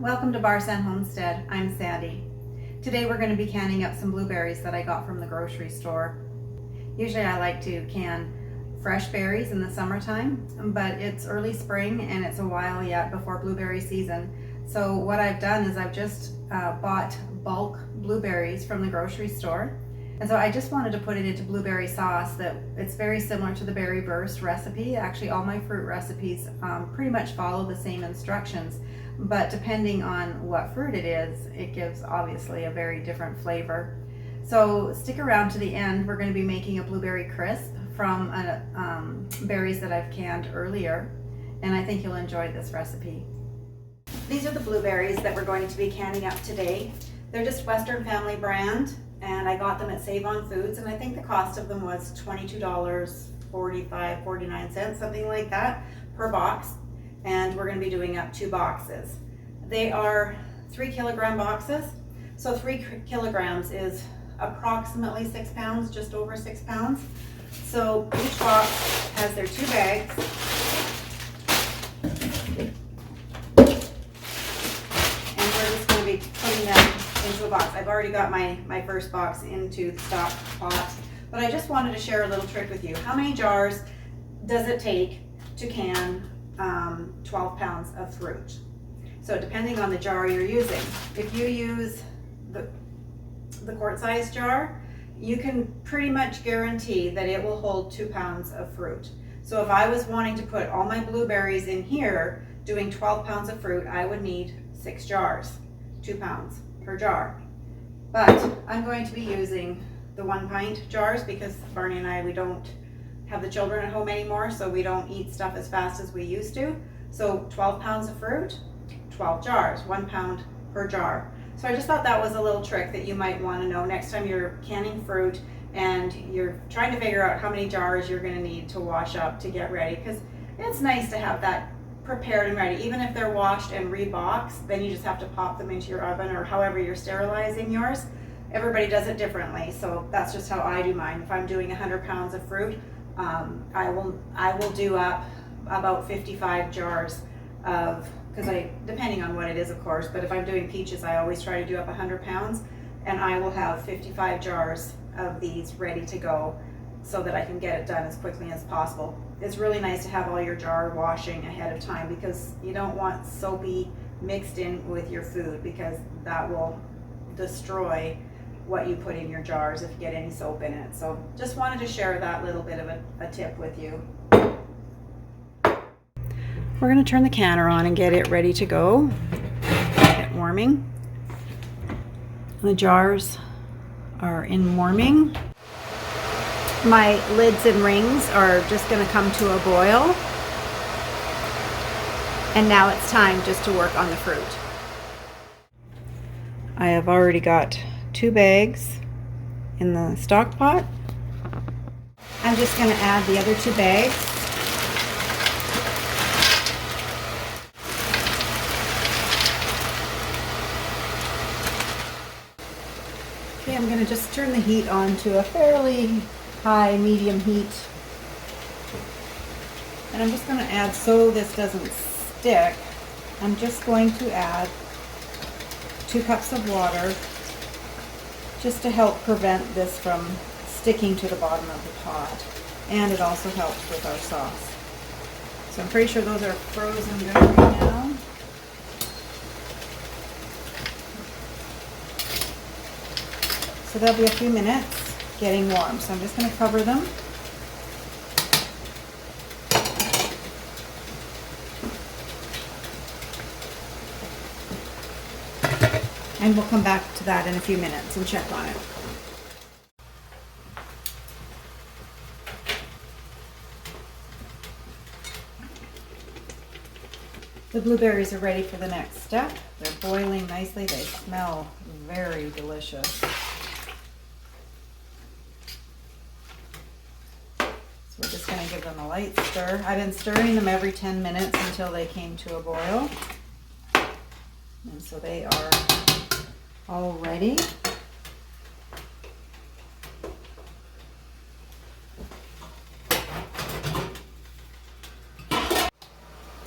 Welcome to Barsan Homestead. I'm Sandy. Today we're going to be canning up some blueberries that I got from the grocery store. Usually I like to can fresh berries in the summertime, but it's early spring and it's a while yet before blueberry season. So what I've done is I've just bought bulk blueberries from the grocery store. And so I just wanted to put it into blueberry sauce that it's very similar to the berry burst recipe. Actually, all my fruit recipes pretty much follow the same instructions, but depending on what fruit it is, it gives obviously a very different flavor. So stick around to the end. We're going to be making a blueberry crisp from berries that I've canned earlier, and I think you'll enjoy this recipe. These are the blueberries that we're going to be canning up today. They're just Western Family brand, and I got them at Save On Foods, and I think the cost of them was $22.45, 49 cents, something like that per box. And we're going to be doing up 2 boxes. They are 3 kilogram boxes, so 3 kilograms is approximately 6 pounds, just over 6 pounds. So each box has their 2 bags. And we're just going to be putting them into a box. I've already got my first box into the stock pot, but I just wanted to share a little trick with you. How many jars does it take to can 12 pounds of fruit? So depending on the jar you're using, if you use the quart size jar, you can pretty much guarantee that it will hold 2 pounds of fruit. So if I was wanting to put all my blueberries in here doing 12 pounds of fruit, I would need 6 jars, 2 pounds per jar. But I'm going to be using the 1 pint jars because Barney and I, we don't have the children at home anymore, so we don't eat stuff as fast as we used to. So 12 pounds of fruit, 12 jars, 1 pound per jar. So I just thought that was a little trick that you might want to know next time you're canning fruit and you're trying to figure out how many jars you're going to need to wash up to get ready, because it's nice to have that prepared and ready. Even if they're washed and reboxed, then you just have to pop them into your oven or however you're sterilizing yours. Everybody does it differently, so that's just how I do mine. If I'm doing 100 pounds of fruit, I will do up about 55 jars of, because depending on what it is, of course, but if I'm doing peaches, I always try to do up 100 pounds, and I will have 55 jars of these ready to go so that I can get it done as quickly as possible. It's really nice to have all your jar washing ahead of time because you don't want soapy mixed in with your food, because that will destroy what you put in your jars if you get any soap in it. So just wanted to share that little bit of a tip with you. We're going to turn the canner on and get it ready to go. Get it warming. The jars are in warming. My lids and rings are just going to come to a boil. And now it's time just to work on the fruit. I have already got 2 bags in the stock pot. I'm just going to add the other 2 bags. Okay, I'm going to just turn the heat on to a fairly high medium heat. And I'm just going to add, so this doesn't stick, I'm just going to add 2 cups of water just to help prevent this from sticking to the bottom of the pot. And it also helps with our sauce. So I'm pretty sure those are frozen good right now. So they'll be a few minutes getting warm. So I'm just going to cover them. And we'll come back to that in a few minutes and check on it. The blueberries are ready for the next step. They're boiling nicely. They smell very delicious. So we're just going to give them a light stir. I've been stirring them every 10 minutes until they came to a boil. And so they are all ready.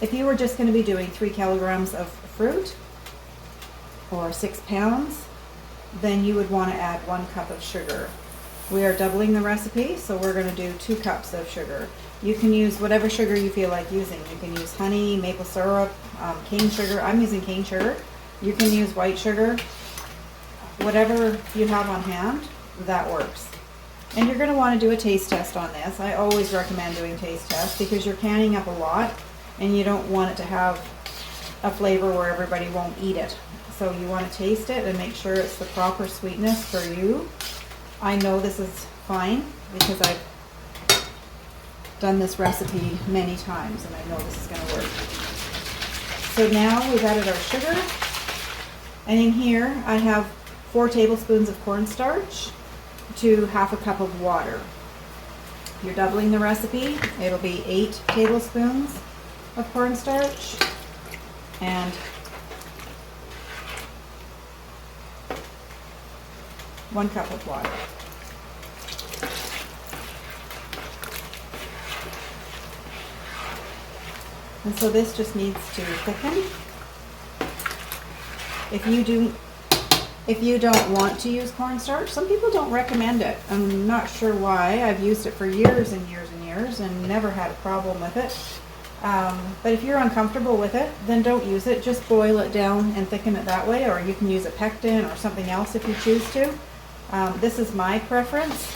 If you were just going to be doing 3 kilograms of fruit, or 6 pounds, then you would want to add 1 cup of sugar. We are doubling the recipe, so we're going to do 2 cups of sugar. You can use whatever sugar you feel like using. You can use honey, maple syrup, cane sugar. I'm using cane sugar. You can use white sugar. Whatever you have on hand, that works. And you're going to want to do a taste test on this. I always recommend doing taste tests because you're canning up a lot and you don't want it to have a flavor where everybody won't eat it. So you want to taste it and make sure it's the proper sweetness for you. I know this is fine because I've done this recipe many times and I know this is going to work. So now we've added our sugar, and in here I have 4 tablespoons of cornstarch to half a cup of water. You're doubling the recipe. It'll be 8 tablespoons of cornstarch and 1 cup of water. And so this just needs to thicken. If you don't want to use cornstarch, some people don't recommend it. I'm not sure why. I've used it for years and years and years and never had a problem with it. But if you're uncomfortable with it, then don't use it. Just boil it down and thicken it that way, or you can use a pectin or something else if you choose to. This is my preference.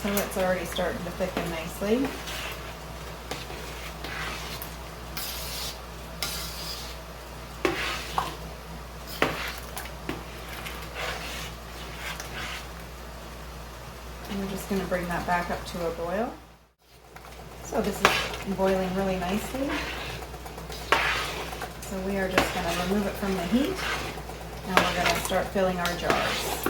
So it's already starting to thicken nicely. And we're just going to bring that back up to a boil. So this is boiling really nicely. So we are just going to remove it from the heat, and we're going to start filling our jars.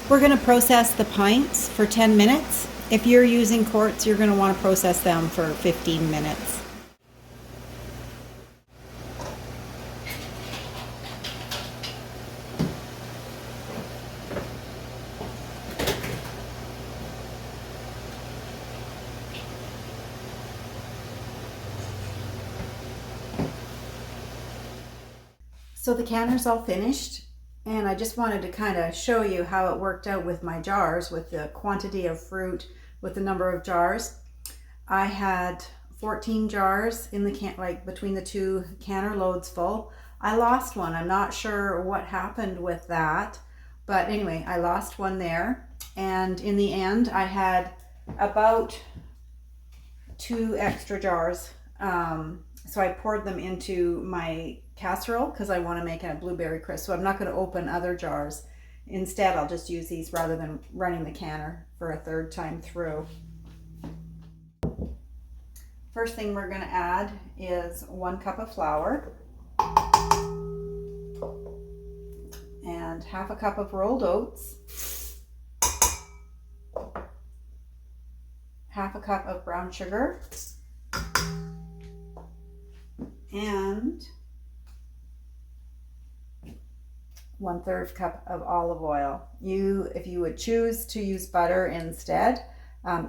We're going to process the pints for 10 minutes. If you're using quarts, you're going to want to process them for 15 minutes. So the canner's all finished, and I just wanted to kind of show you how it worked out with my jars, with the quantity of fruit, with the number of jars. I had 14 jars in the like between the 2 canner loads full. I lost one. I'm not sure what happened with that, but anyway, I lost one there. And in the end, I had about 2 extra jars. So I poured them into my casserole because I want to make a blueberry crisp. So I'm not going to open other jars. Instead, I'll just use these rather than running the canner for a 3rd time through. First thing we're going to add is 1 cup of flour and half a cup of rolled oats, half a cup of brown sugar, and 1/3 cup of olive oil. If you would choose to use butter instead,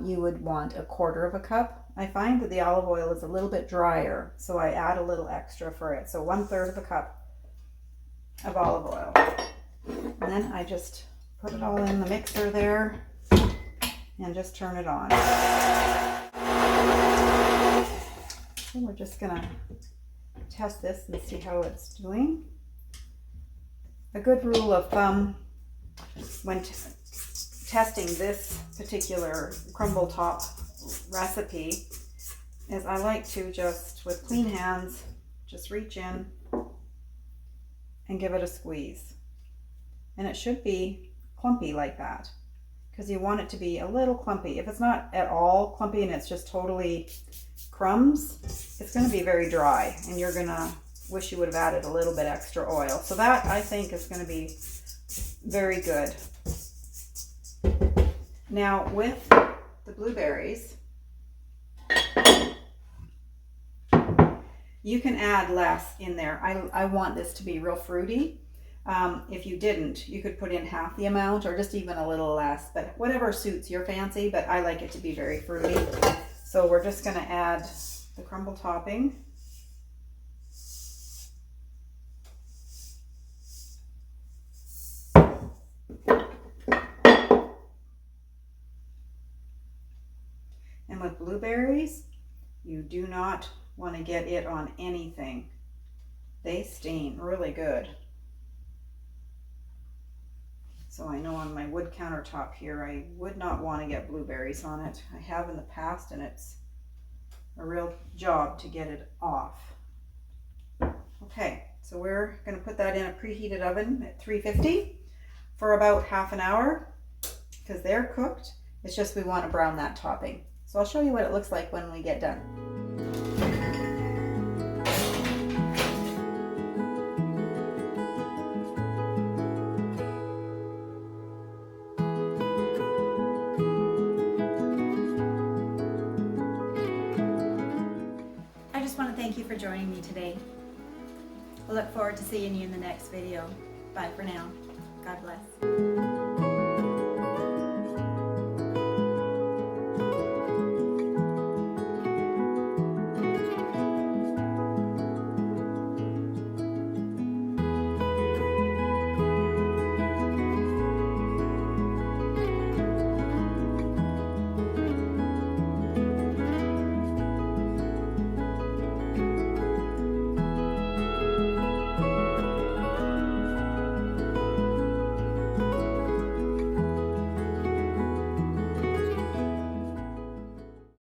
you would want 1/4 cup. I find that the olive oil is a little bit drier, so I add a little extra for it. So 1/3 cup of olive oil. And then I just put it all in the mixer there and just turn it on. So we're just gonna test this and see how it's doing. A good rule of thumb when testing this particular crumble top recipe is I like to just, with clean hands, just reach in and give it a squeeze. And it should be clumpy like that, because you want it to be a little clumpy. If it's not at all clumpy and it's just totally crumbs, it's going to be very dry and you're going to wish you would have added a little bit extra oil. So that, I think, is going to be very good. Now with the blueberries, you can add less in there. I want this to be real fruity. If you didn't, you could put in half the amount or just even a little less, but whatever suits your fancy, but I like it to be very fruity. So we're just going to add the crumble topping. And with blueberries, you do not want to get it on anything. They stain really good. So I know on my wood countertop here, I would not want to get blueberries on it. I have in the past, and it's a real job to get it off. Okay, so we're going to put that in a preheated oven at 350 for about half an hour, because they're cooked. It's just we want to brown that topping. So I'll show you what it looks like when we get done. I just want to thank you for joining me today. I look forward to seeing you in the next video. Bye for now. God bless.